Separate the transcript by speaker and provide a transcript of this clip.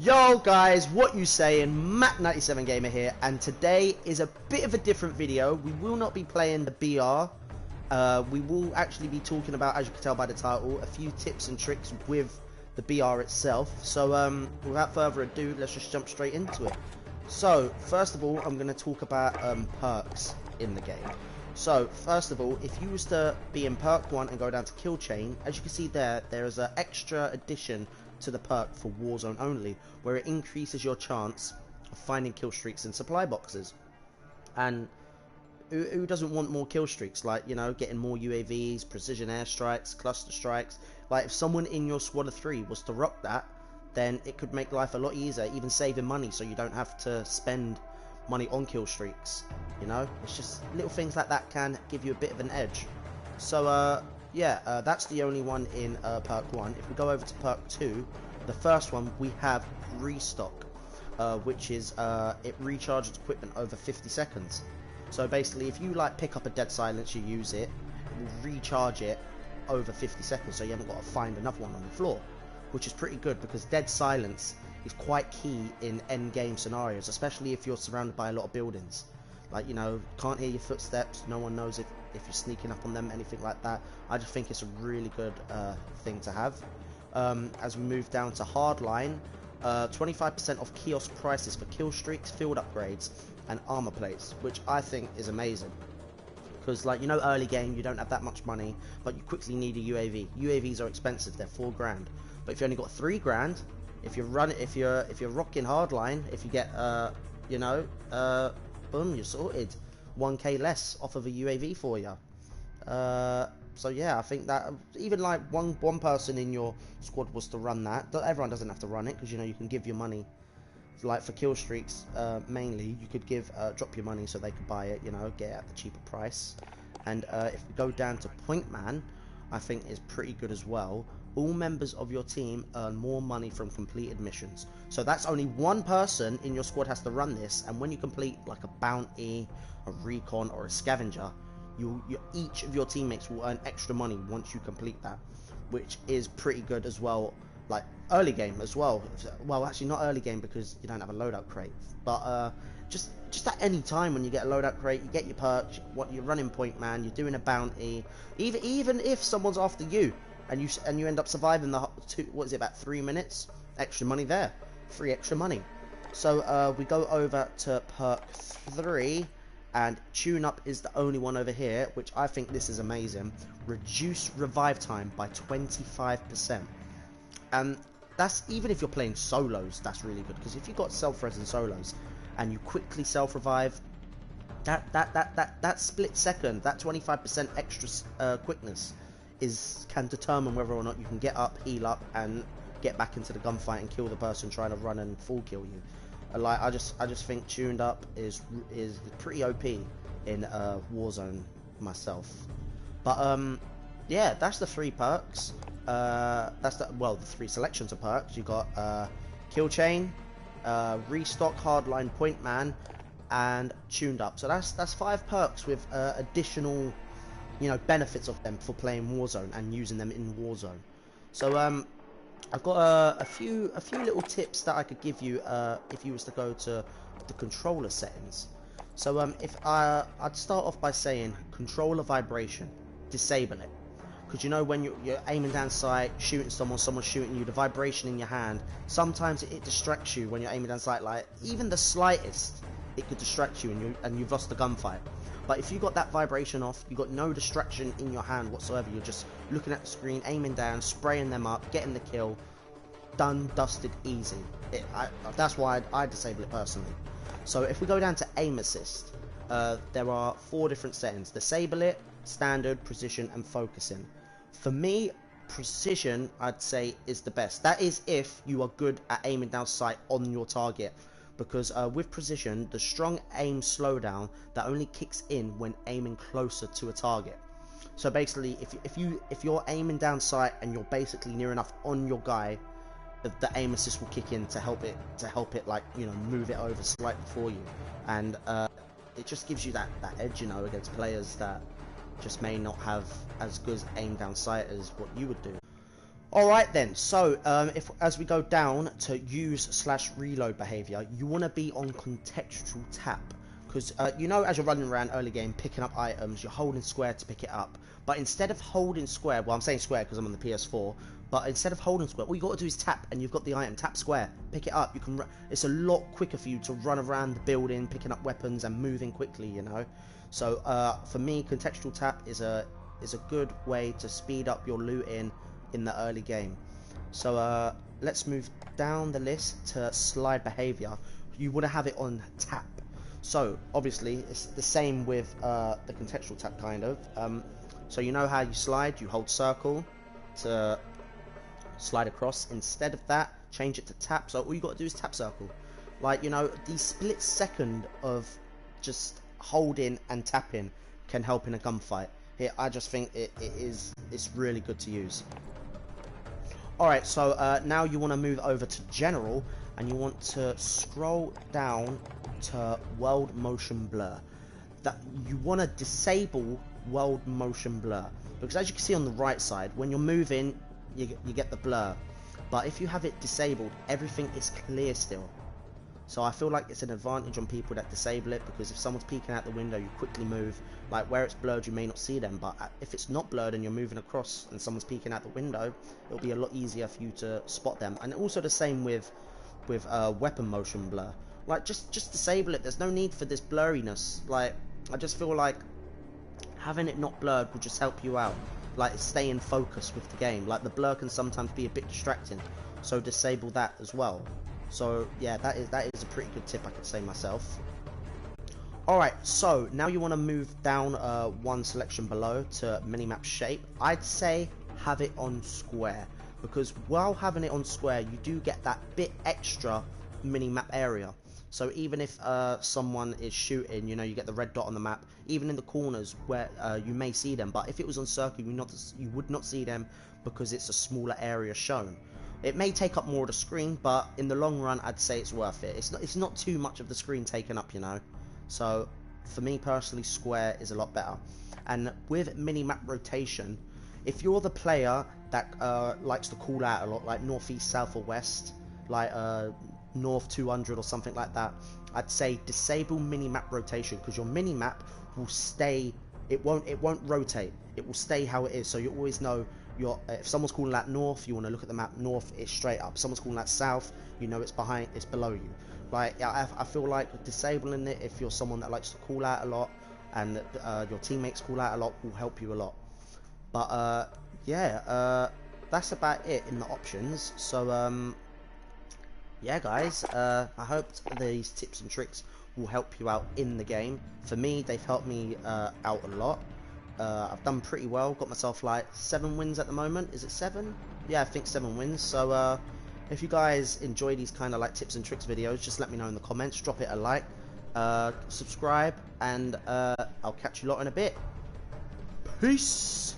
Speaker 1: Yo guys, what you saying? Matt97 Gamer here, and today is a bit of a different video. We will not be playing the BR. We will actually be talking about, as you can tell by the title, a few tips and tricks with the BR itself. So without further ado, let's just jump straight into it. So first of all, I'm going to talk about perks in the game. So first of all, if you was to be in perk 1 and go down to kill chain, as you can see there is an extra addition to the perk for Warzone only, where it increases your chance of finding kill streaks in supply boxes. And who doesn't want more kill streaks? Like, you know, getting more UAVs, precision airstrikes, cluster strikes. Like, if someone in your squad of 3 was to rock that, then it could make life a lot easier, even saving money, so you don't have to spend money on kill streaks. You know, it's just little things like that can give you a bit of an edge. So yeah, that's the only one in perk 1. If we go over to perk 2, the first one, we have restock, which is it recharges equipment over 50 seconds. So basically, if you like pick up a dead silence, you use it, it will recharge it over 50 seconds, so you haven't got to find another one on the floor, which is pretty good because dead silence is quite key in end game scenarios, especially if you're surrounded by a lot of buildings. Like, you know, can't hear your footsteps, no one knows if you're sneaking up on them, anything like that. I just think it's a really good thing to have. As we move down to hardline, 25% off kiosk prices for kill streaks, field upgrades, and armor plates, which I think is amazing. Because, like, you know, early game you don't have that much money, but you quickly need a UAV. UAVs are expensive; they're $4 grand. But if you only got $3 grand, if you're rocking hardline, if you get you know, boom, you're sorted. 1k less off of a UAV for you. So yeah, I think that even like one person in your squad was to run that. Everyone doesn't have to run it, because, you know, you can give your money. Like for kill streaks, mainly, you could give drop your money so they could buy it. You know, get it at the cheaper price. And if we go down to point man, I think is pretty good as well. All members of your team earn more money from completed missions. So that's only one person in your squad has to run this, and when you complete like a bounty, a recon, or a scavenger, each of your teammates will earn extra money once you complete that, which is pretty good as well. Like early game as well. Well, actually not early game because you don't have a loadout crate, but just at any time when you get a loadout crate, you get your perks, you're running point man, you're doing a bounty, even if someone's after you, and you end up surviving the what is it, about 3 minutes, extra money there, free extra money. So we go over to perk 3, and tune up is the only one over here, which I think this is amazing. Reduce revive time by 25%. And that's even if you're playing solos, that's really good, because if you've got self-res and solos and you quickly self-revive, that split second, that 25% extra quickness can determine whether or not you can get up, heal up, and get back into the gunfight and kill the person trying to run and full kill you. Like, I just think tuned up is pretty OP in Warzone myself. But yeah, that's the 3 perks. That's the 3 selections of perks. You got kill chain, restock, hardline, point man, and tuned up. So that's 5 perks with additional, you know, benefits of them for playing Warzone and using them in Warzone. So I've got a few little tips that I could give you if you was to go to the controller settings. So I'd start off by saying controller vibration, disable it. Because, you know, when you're aiming down sight, shooting someone's shooting you, the vibration in your hand, sometimes it distracts you when you're aiming down sight. Like, even the slightest, it could distract you, and you've lost the gunfight. But if you got that vibration off, you got no distraction in your hand whatsoever. You're just looking at the screen, aiming down, spraying them up, getting the kill, done, dusted, easy. That's why I disable it personally. So if we go down to aim assist, there are 4 different settings: disable it, standard, precision, and focusing. For me, precision, I'd say, is the best. That is if you are good at aiming down sight on your target, because with precision, the strong aim slowdown that only kicks in when aiming closer to a target. So basically, if you're aiming down sight and you're basically near enough on your guy, the aim assist will kick in to help it, like, you know, move it over slightly for you, and it just gives you that edge, you know, against players that just may not have as good aim down sight as what you would do. Alright then, so if as we go down to use/reload behavior, you want to be on contextual tap. Because you know, as you're running around early game picking up items, you're holding square to pick it up. But instead of holding square, well, I'm saying square because I'm on the PS4, but instead of holding square, all you got to do is tap, and you've got the item. Tap square, pick it up. You can. It's a lot quicker for you to run around the building, picking up weapons and moving quickly. You know. So for me, contextual tap is a good way to speed up your looting in the early game. So let's move down the list to slide behavior. You want to have it on tap. So obviously it's the same with the contextual tap kind of. So you know how you slide, you hold circle to slide across. Instead of that, change it to tap. So all you got to do is tap circle. Like, you know, the split second of just holding and tapping can help in a gunfight. Here, I just think it's really good to use. Alright, so now you want to move over to general, and you want to scroll down to world motion blur. That you want to disable world motion blur, because as you can see on the right side, when you're moving you get the blur, but if you have it disabled, everything is clear still. So I feel like it's an advantage on people that disable it, because if someone's peeking out the window, you quickly move. Like where it's blurred, you may not see them, but if it's not blurred and you're moving across and someone's peeking out the window, it'll be a lot easier for you to spot them. And also the same with weapon motion blur. Like just disable it. There's no need for this blurriness. Like I just feel like having it not blurred will just help you out. Like stay in focus with the game. Like the blur can sometimes be a bit distracting, so disable that as well. So yeah, that is a pretty good tip, I could say myself. Alright, so now you want to move down one selection below to minimap shape. I'd say have it on square, because while having it on square, you do get that bit extra minimap area. So even if someone is shooting, you know, you get the red dot on the map, even in the corners where you may see them, but if it was on circle, you would not see them, because it's a smaller area shown. It may take up more of the screen, but in the long run, I'd say it's worth it. It's not too much of the screen taken up, you know. So for me personally, square is a lot better. And with minimap rotation, if you're the player that likes to call out a lot, like northeast, south, or west, like north 200 or something like that, I'd say disable minimap rotation, because your minimap will stay. It won't rotate. It will stay how it is. So you always know. If someone's calling out north, you want to look at the map. North is straight up. Someone's calling out south, you know it's below you. Like I feel like disabling it, if you're someone that likes to call out a lot and your teammates call out a lot, will help you a lot. But yeah, that's about it in the options. So yeah, guys, I hope these tips and tricks will help you out in the game. For me, they've helped me out a lot. I've done pretty well, got myself like 7 wins at the moment. Is it 7? Yeah, I think 7 wins. So if you guys enjoy these kind of like tips and tricks videos, just let me know in the comments, drop it a like, subscribe, and I'll catch you lot in a bit. Peace.